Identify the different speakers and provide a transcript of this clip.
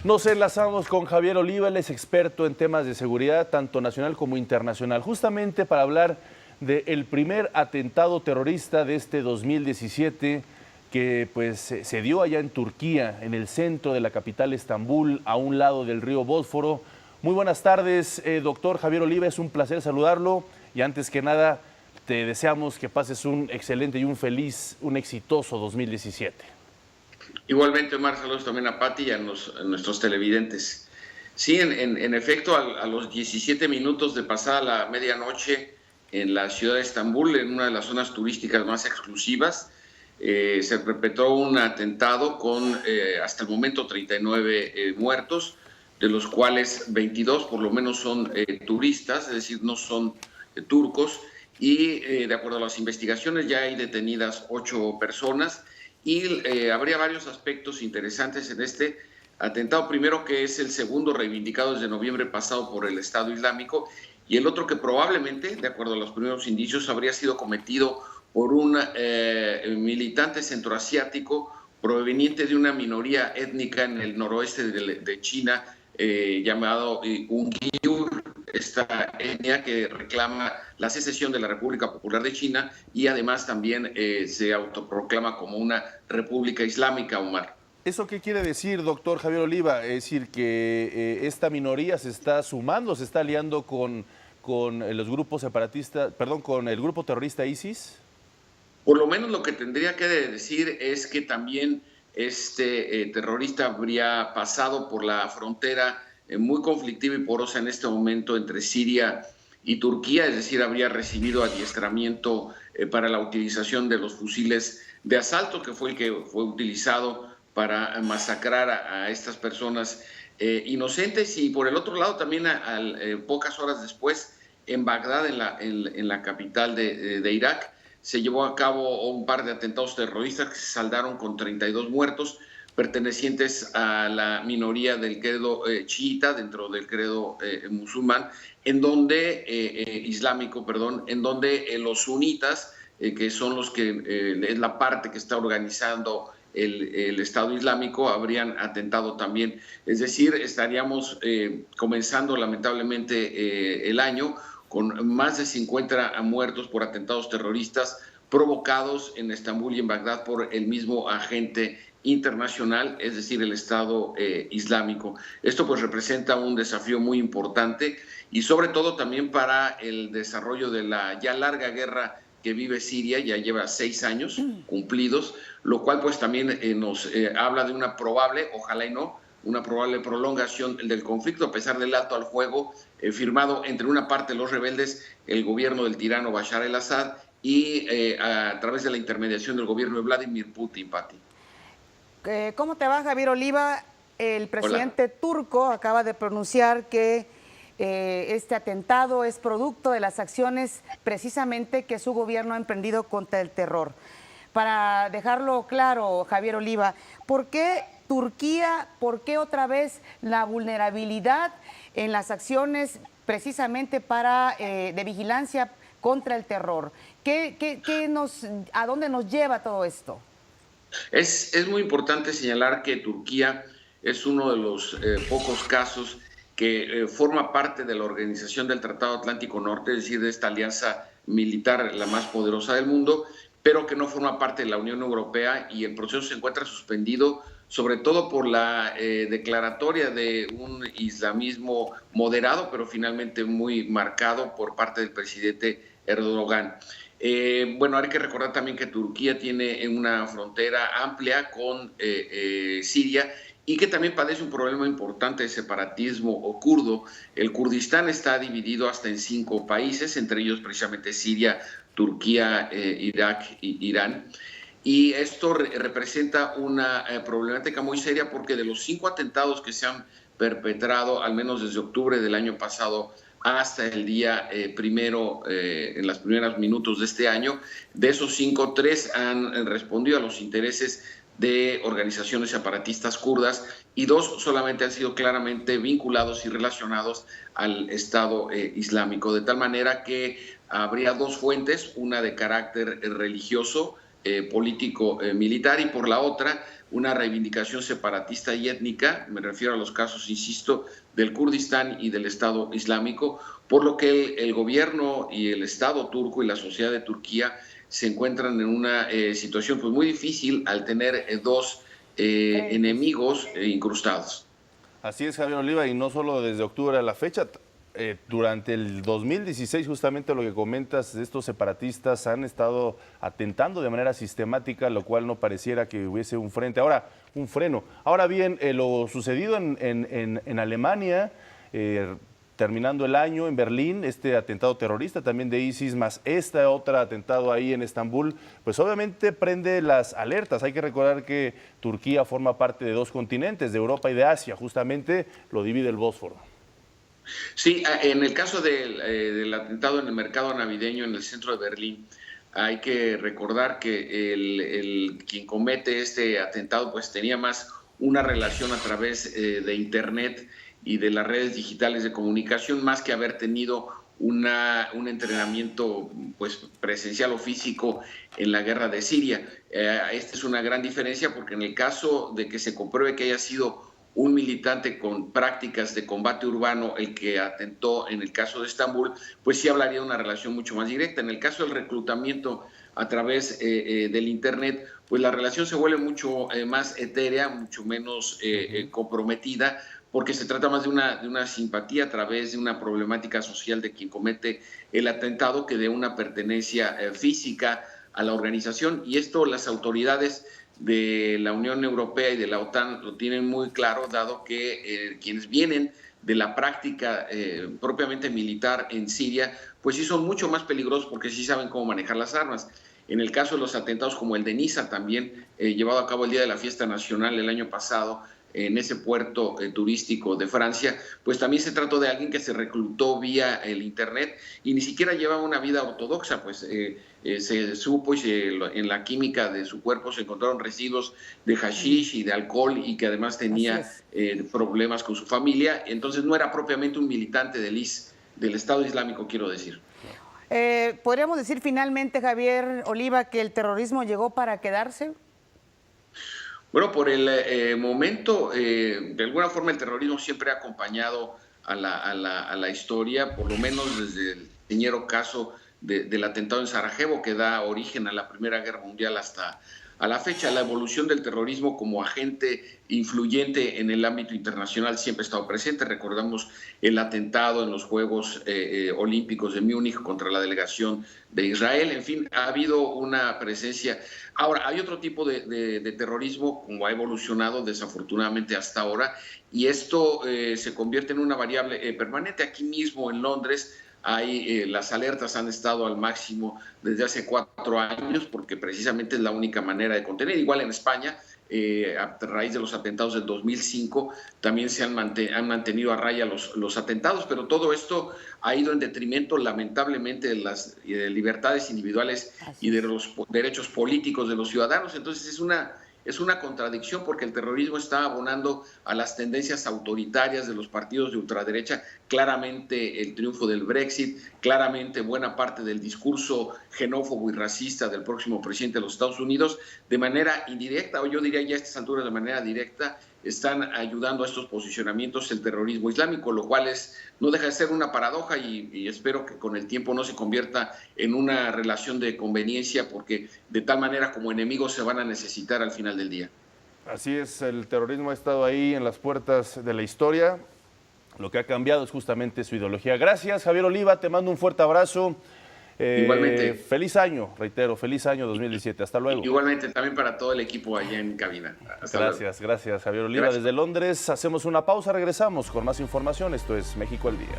Speaker 1: Nos enlazamos con Javier Oliva, él es experto en temas de seguridad, tanto nacional como internacional, justamente para hablar del primer atentado terrorista de este 2017 que pues se dio allá en Turquía, en el centro de la capital Estambul, a un lado del río Bósforo. Muy buenas tardes, doctor Javier Oliva, es un placer saludarlo y antes que nada te deseamos que pases un excelente y un exitoso 2017.
Speaker 2: Igualmente, Omar, saludos también a Pati y a nuestros televidentes. Sí, en efecto, a los 17 minutos de pasada la medianoche en la ciudad de Estambul, en una de las zonas turísticas más exclusivas, se perpetró un atentado con hasta el momento 39 muertos, de los cuales 22 por lo menos son turistas, es decir, no son turcos, y de acuerdo a las investigaciones ya hay detenidas 8 personas. Y habría varios aspectos interesantes en este atentado. Primero, que es el segundo reivindicado desde noviembre pasado por el Estado Islámico, y el otro que probablemente, de acuerdo a los primeros indicios, habría sido cometido por un militante centroasiático proveniente de una minoría étnica en el noroeste de China, llamado Uighur, esta etnia que reclama la secesión de la República Popular de China y además también se autoproclama como una república islámica, Omar.
Speaker 1: ¿Eso qué quiere decir, doctor Javier Oliva? Es decir, que esta minoría se está sumando, se está aliando con los grupos separatistas, perdón, con el grupo terrorista ISIS.
Speaker 2: Por lo menos lo que tendría que decir es que también este terrorista habría pasado por la frontera muy conflictiva y porosa en este momento entre Siria y Turquía, es decir, habría recibido adiestramiento para la utilización de los fusiles de asalto, que fue el que fue utilizado para masacrar a estas personas inocentes. Y por el otro lado también pocas horas después en Bagdad, en la capital de Irak, se llevó a cabo un par de atentados terroristas que se saldaron con 32 muertos pertenecientes a la minoría del credo chiita dentro del credo musulmán, en donde islámico, perdón, en donde los sunitas, que son los que es la parte que está organizando el Estado Islámico, habrían atentado también. Es decir, estaríamos comenzando lamentablemente el año con más de 50 muertos por atentados terroristas provocados en Estambul y en Bagdad por el mismo agente internacional, es decir, el Estado Islámico. Esto pues representa un desafío muy importante y sobre todo también para el desarrollo de la ya larga guerra que vive Siria, ya lleva 6 años cumplidos, lo cual pues también nos habla de una probable, ojalá y no, una probable prolongación del conflicto a pesar del alto al fuego firmado entre una parte de los rebeldes, el gobierno del tirano Bashar el-Assad y a través de la intermediación del gobierno de Vladimir Putin, Pati.
Speaker 3: ¿Cómo te va, Javier Oliva? El presidente turco acaba de pronunciar que este atentado es producto de las acciones precisamente que su gobierno ha emprendido contra el terror. Para dejarlo claro, Javier Oliva, ¿por qué Turquía, por qué otra vez la vulnerabilidad en las acciones precisamente de vigilancia contra el terror? ¿A dónde nos lleva todo esto?
Speaker 2: Es muy importante señalar que Turquía es uno de los pocos casos que forma parte de la Organización del Tratado Atlántico Norte, es decir, de esta alianza militar la más poderosa del mundo, pero que no forma parte de la Unión Europea, y el proceso se encuentra suspendido sobre todo por la declaratoria de un islamismo moderado, pero finalmente muy marcado por parte del presidente Erdogan. Bueno, hay que recordar también que Turquía tiene una frontera amplia con Siria y que también padece un problema importante de separatismo kurdo. El Kurdistán está dividido hasta en 5 países, entre ellos precisamente Siria, Turquía, Irak e Irán. Y esto representa una problemática muy seria porque de los 5 atentados que se han perpetrado, al menos desde octubre del año pasado hasta el día primero, en los primeros minutos de este año, de esos 5, 3 han respondido a los intereses de organizaciones separatistas kurdas y 2 solamente han sido claramente vinculados y relacionados al Estado Islámico, de tal manera que habría 2 fuentes, una de carácter religioso, político militar, y por la otra una reivindicación separatista y étnica, me refiero a los casos, insisto, del Kurdistán y del Estado Islámico, por lo que el gobierno y el Estado turco y la sociedad de Turquía se encuentran en una situación pues muy difícil al tener dos enemigos incrustados.
Speaker 1: Así es, Javier Oliva, y no solo desde octubre a la fecha. Durante el 2016, justamente lo que comentas, estos separatistas han estado atentando de manera sistemática, lo cual no pareciera que hubiese un freno. Ahora bien, lo sucedido en Alemania, terminando el año en Berlín, este atentado terrorista también de ISIS, más este otro atentado ahí en Estambul, pues obviamente prende las alertas. Hay que recordar que Turquía forma parte de dos continentes, de Europa y de Asia, justamente lo divide el Bósforo.
Speaker 2: Sí, en el caso del atentado en el mercado navideño en el centro de Berlín, hay que recordar que quien comete este atentado pues tenía más una relación a través de Internet y de las redes digitales de comunicación, más que haber tenido un entrenamiento pues presencial o físico en la guerra de Siria. Esta es una gran diferencia, porque en el caso de que se compruebe que haya sido un militante con prácticas de combate urbano el que atentó en el caso de Estambul, pues sí hablaría de una relación mucho más directa. En el caso del reclutamiento a través del Internet, pues la relación se vuelve mucho más etérea, mucho menos comprometida, porque se trata más de una simpatía a través de una problemática social de quien comete el atentado que de una pertenencia física a la organización. Y esto las autoridades de la Unión Europea y de la OTAN lo tienen muy claro, dado que quienes vienen de la práctica propiamente militar en Siria, pues sí son mucho más peligrosos, porque sí saben cómo manejar las armas. En el caso de los atentados como el de Niza, también llevado a cabo el día de la fiesta nacional el año pasado, en ese puerto turístico de Francia, pues también se trató de alguien que se reclutó vía el Internet y ni siquiera llevaba una vida ortodoxa, pues se supo en la química de su cuerpo se encontraron residuos de hashish y de alcohol, y que además tenía problemas con su familia. Entonces no era propiamente un militante del Estado Islámico, quiero decir.
Speaker 3: ¿Podríamos decir finalmente, Javier Oliva, que el terrorismo llegó para quedarse?
Speaker 2: Bueno, por el momento, de alguna forma el terrorismo siempre ha acompañado a la historia, por lo menos desde el señero caso del atentado en Sarajevo, que da origen a la Primera Guerra Mundial hasta a la fecha. La evolución del terrorismo como agente influyente en el ámbito internacional siempre ha estado presente. Recordamos el atentado en los Juegos Olímpicos de Múnich contra la delegación de Israel. En fin, ha habido una presencia. Ahora, hay otro tipo de terrorismo, como ha evolucionado desafortunadamente hasta ahora, y esto se convierte en una variable permanente. Aquí mismo en Londres las alertas han estado al máximo desde hace 4 años, porque precisamente es la única manera de contener. Igual en España, a raíz de los atentados del 2005, también se han mantenido a raya los atentados, pero todo esto ha ido en detrimento, lamentablemente, de las libertades individuales y de los derechos políticos de los ciudadanos. Entonces es una contradicción, porque el terrorismo está abonando a las tendencias autoritarias de los partidos de ultraderecha, claramente el triunfo del Brexit, claramente buena parte del discurso xenófobo y racista del próximo presidente de los Estados Unidos, de manera indirecta, o yo diría ya a estas alturas de manera directa, están ayudando a estos posicionamientos el terrorismo islámico, lo cual no deja de ser una paradoja, y espero que con el tiempo no se convierta en una relación de conveniencia, porque de tal manera como enemigos se van a necesitar al final del día.
Speaker 1: Así es, el terrorismo ha estado ahí en las puertas de la historia. Lo que ha cambiado es justamente su ideología. Gracias, Javier Oliva, te mando un fuerte abrazo.
Speaker 2: Igualmente.
Speaker 1: Feliz año, reitero, feliz año 2017. Hasta luego.
Speaker 2: Igualmente, también para todo el equipo allá en cabina.
Speaker 1: Gracias, Javier Oliva. Gracias. Desde Londres hacemos una pausa, regresamos con más información. Esto es México al Día.